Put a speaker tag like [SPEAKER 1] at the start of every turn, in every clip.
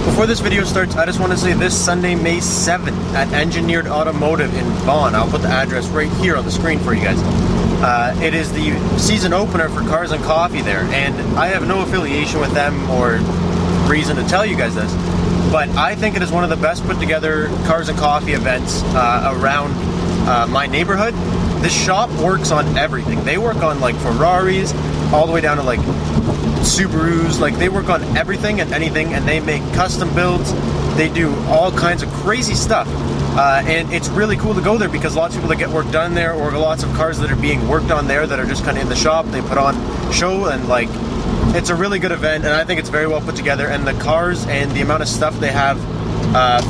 [SPEAKER 1] Before this video starts, I just want to say this Sunday, May 7th at Engineered Automotive in Vaughan. I'll put the address right here on the screen for you guys. It is the season opener for Cars and Coffee there, and I have no affiliation with them or reason to tell you guys this, but I think it is one of the best put together Cars and Coffee events around my neighborhood. This shop works on everything. They work on like Ferraris, all the way down to like Subarus. Like they work on everything and anything, and they make custom builds. They do all kinds of crazy stuff. And it's really cool to go there because lots of people that get work done there, or lots of cars that are being worked on there that are just kind of in the shop, they put on show, and like it's a really good event, and I think it's very well put together, and the cars and the amount of stuff they have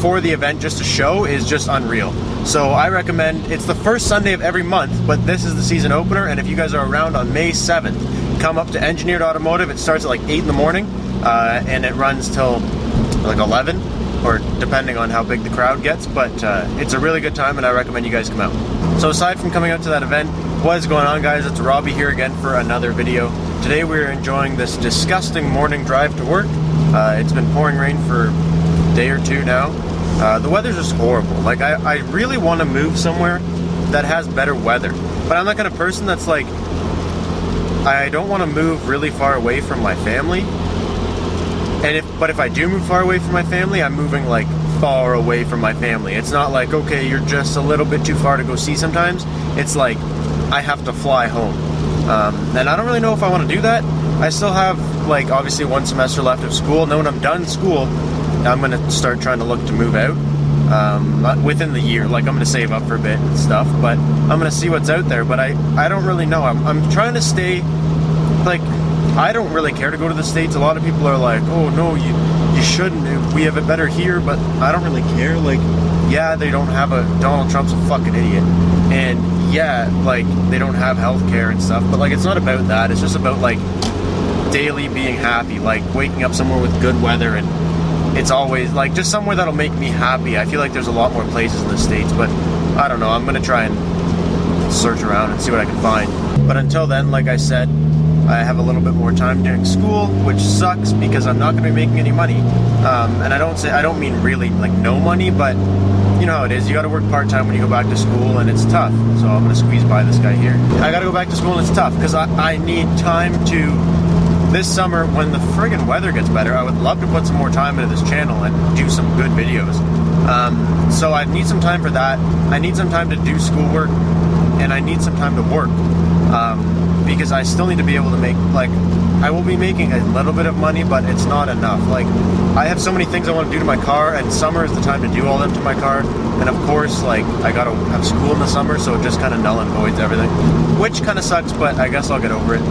[SPEAKER 1] for the event just to show is just unreal. So I recommend, it's the first Sunday of every month, but this is the season opener, and if you guys are around on May 7th, come up to Engineered Automotive. It starts at like 8 in the morning, and it runs till like 11, or depending on how big the crowd gets, but it's a really good time, and I recommend you guys come out. So aside from coming out to that event, what is going on, guys? It's Robbie here again for another video. Today we're enjoying this disgusting morning drive to work. It's been pouring rain for a day or two now. The weather's just horrible. Like I really want to move somewhere that has better weather, but I'm that kind of person that's like, I don't want to move really far away from my family. But if I do move far away from my family, I'm moving like far away from my family. It's not like, okay, you're just a little bit too far to go see sometimes. It's like, I have to fly home. And I don't really know if I want to do that. I still have like obviously one semester left of school, and then when I'm done school, I'm going to start trying to look to move out within the year. Like I'm going to save up for a bit and stuff, but I'm going to see what's out there. But I don't really know. I'm trying to stay, like, I don't really care to go to the States. A lot of people are like, oh no, you shouldn't. We have it better here, but I don't really care. Like, yeah, they don't have Donald Trump's a fucking idiot. And yeah, like, they don't have health care and stuff, but like, it's not about that. It's just about like daily being happy, like waking up somewhere with good weather, and it's always like just somewhere that'll make me happy. I feel like there's a lot more places in the States, but I don't know. I'm gonna try and search around and see what I can find. But until then, like I said, I have a little bit more time during school, which sucks because I'm not going to be making any money. And I don't mean really like no money, but you know how it is. You got to work part-time when you go back to school, and it's tough. So I'm going to squeeze by this guy here. I got to go back to school, and it's tough because I need time to, this summer when the friggin' weather gets better, I would love to put some more time into this channel and do some good videos. So I need some time for that. I need some time to do schoolwork, and I need some time to work. Because I still need to be able to make, like, I will be making a little bit of money, but it's not enough. Like, I have so many things I want to do to my car, and summer is the time to do all them to my car. And of course, like, I gotta have school in the summer, so it just kind of null and voids everything, which kind of sucks, but I guess I'll get over it.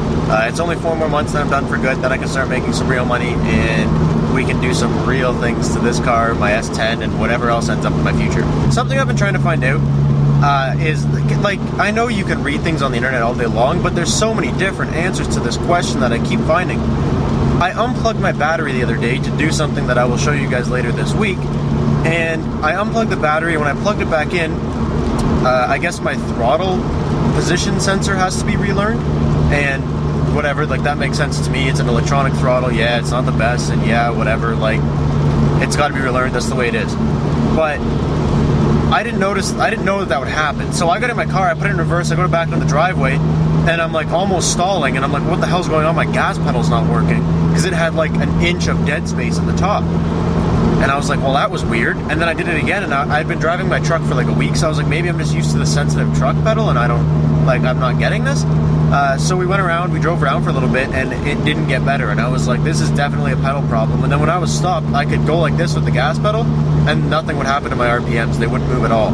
[SPEAKER 1] It's only 4 more months, then I'm done for good. Then I can start making some real money, and we can do some real things to this car, my S10, and whatever else ends up in my future. Something I've been trying to find out is, like, I know you can read things on the internet all day long, but there's so many different answers to this question that I keep finding. I unplugged my battery the other day to do something that I will show you guys later this week, and I unplugged the battery, and when I plugged it back in, I guess my throttle position sensor has to be relearned, and whatever, like, that makes sense to me. It's an electronic throttle, yeah, it's not the best, and yeah, whatever, like, it's got to be relearned, that's the way it is. But I didn't know that would happen. So I got in my car, I put it in reverse, I go back on the driveway, and I'm like almost stalling, and I'm like, what the hell's going on? My gas pedal's not working, because it had like an inch of dead space at the top. And I was like, well, that was weird. And then I did it again, and I'd been driving my truck for like a week, so I was like, maybe I'm just used to the sensitive truck pedal, and I'm not getting this. So we drove around for a little bit, and it didn't get better, and I was like, this is definitely a pedal problem. And then when I was stopped, I could go like this with the gas pedal, and nothing would happen to my RPMs. They wouldn't move at all.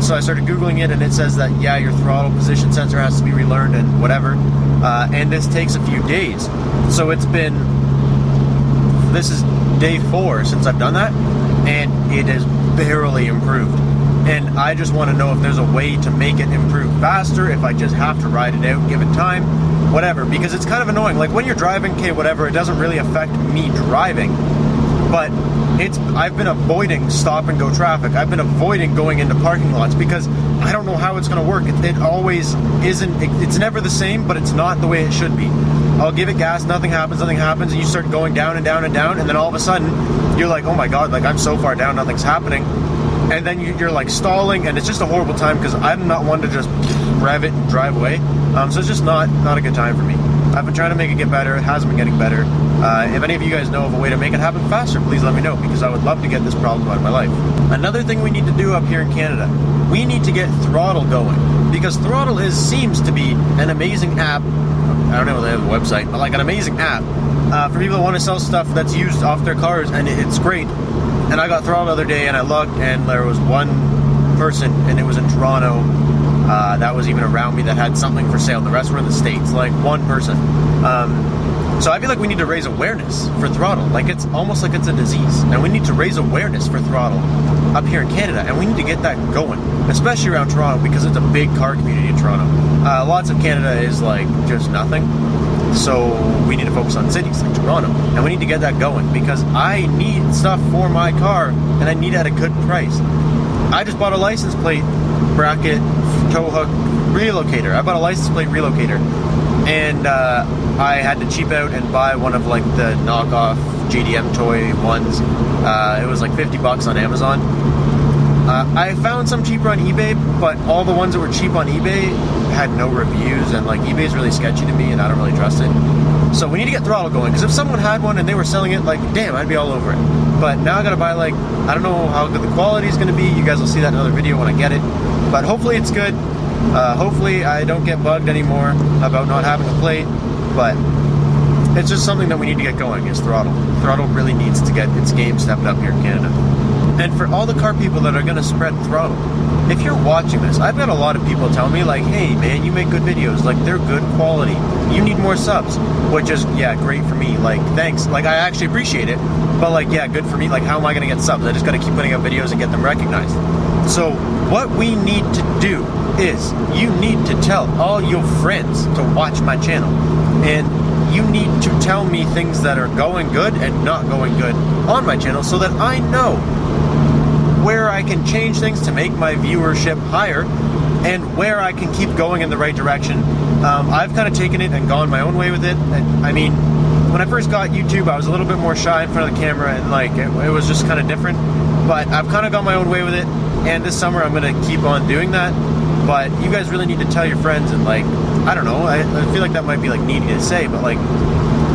[SPEAKER 1] So I started Googling it, and it says that, yeah, your throttle position sensor has to be relearned and whatever, and this takes a few days. So this is day 4 since I've done that, and it has barely improved. And I just want to know if there's a way to make it improve faster, if I just have to ride it out, give it time, whatever, because it's kind of annoying. Like, when you're driving, okay, whatever, it doesn't really affect me driving, but I've been avoiding stop and go traffic. I've been avoiding going into parking lots because I don't know how it's going to work. It always isn't, it's never the same, but it's not the way it should be. I'll give it gas, nothing happens, and you start going down and down and down, and then all of a sudden, you're like, oh my god, like I'm so far down, nothing's happening. And then you're like stalling, and it's just a horrible time because I'm not one to just rev it and drive away. So it's just not a good time for me. I've been trying to make it get better. It hasn't been getting better. If any of you guys know of a way to make it happen faster, please let me know, because I would love to get this problem out of my life. Another thing we need to do up here in Canada, we need to get Throtl going, because Throtl seems to be an amazing app. I don't know if they have a website, but like an amazing app for people that want to sell stuff that's used off their cars, and it's great. And I got Throtl the other day, and I looked, and there was one person, and it was in Toronto, that was even around me, that had something for sale. The rest were in the States, like one person. So I feel like we need to raise awareness for Throtl. Like, it's almost like it's a disease, and we need to raise awareness for Throtl up here in Canada, and we need to get that going, especially around Toronto, because it's a big car community in Toronto. Lots of Canada is like just nothing, so we need to focus on cities like Toronto, and we need to get that going, because I need stuff for my car, and I need it at a good price. I just bought a license plate bracket tow hook relocator. I bought a license plate relocator, and I had to cheap out and buy one of like the knockoff JDM toy ones. It was like 50 bucks on Amazon. I found some cheaper on eBay, but all the ones that were cheap on eBay had no reviews, and like eBay's really sketchy to me, and I don't really trust it. So we need to get Throtl going, because if someone had one and they were selling it, like, damn, I'd be all over it. But now I gotta buy, like, I don't know how good the quality is gonna be. You guys will see that in another video when I get it. But hopefully it's good. Hopefully I don't get bugged anymore about not having a plate. But it's just something that we need to get going, is Throtl. Throtl really needs to get its game stepped up here in Canada. And for all the car people that are going to spread Throtl, if you're watching this, I've got a lot of people tell me, like, hey man, you make good videos, like, they're good quality, you need more subs, which is, yeah, great for me, like, thanks, like, I actually appreciate it, but like, yeah, good for me, like, how am I going to get subs? I just got to keep putting out videos and get them recognized. So what we need to do is, you need to tell all your friends to watch my channel, and you need to tell me things that are going good and not going good on my channel, so that I know where I can change things to make my viewership higher, and where I can keep going in the right direction. I've kind of taken it and gone my own way with it. And, I mean, when I first got YouTube, I was a little bit more shy in front of the camera, and like it was just kind of different. But I've kind of gone my own way with it, and this summer I'm going to keep on doing that. But you guys really need to tell your friends, and like, I don't know, I feel like that might be like needy to say, but like,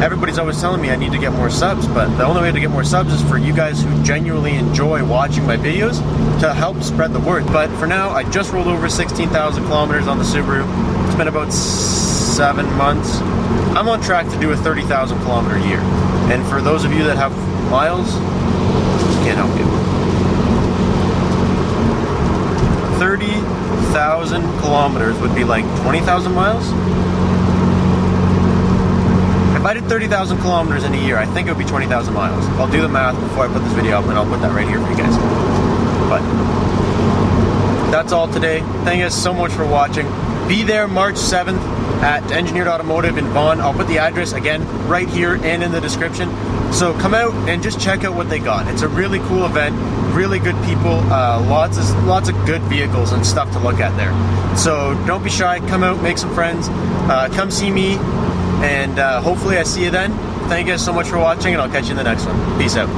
[SPEAKER 1] everybody's always telling me I need to get more subs, but the only way to get more subs is for you guys who genuinely enjoy watching my videos to help spread the word. But for now, I just rolled over 16,000 kilometers on the Subaru. It's been about 7 months. I'm on track to do a 30,000 kilometer year. And for those of you that have miles, can't help you. 30,000 kilometers would be like 20,000 miles. If I did 30,000 kilometers in a year, I think it would be 20,000 miles. I'll do the math before I put this video up, and I'll put that right here for you guys. But that's all today. Thank you guys so much for watching. Be there March 7th at Engineered Automotive in Vaughan. I'll put the address again right here and in the description. So come out and just check out what they got. It's a really cool event, really good people, lots of good vehicles and stuff to look at there. So don't be shy, come out, make some friends, come see me, and hopefully I see you then. Thank you guys so much for watching, and I'll catch you in the next one. Peace out.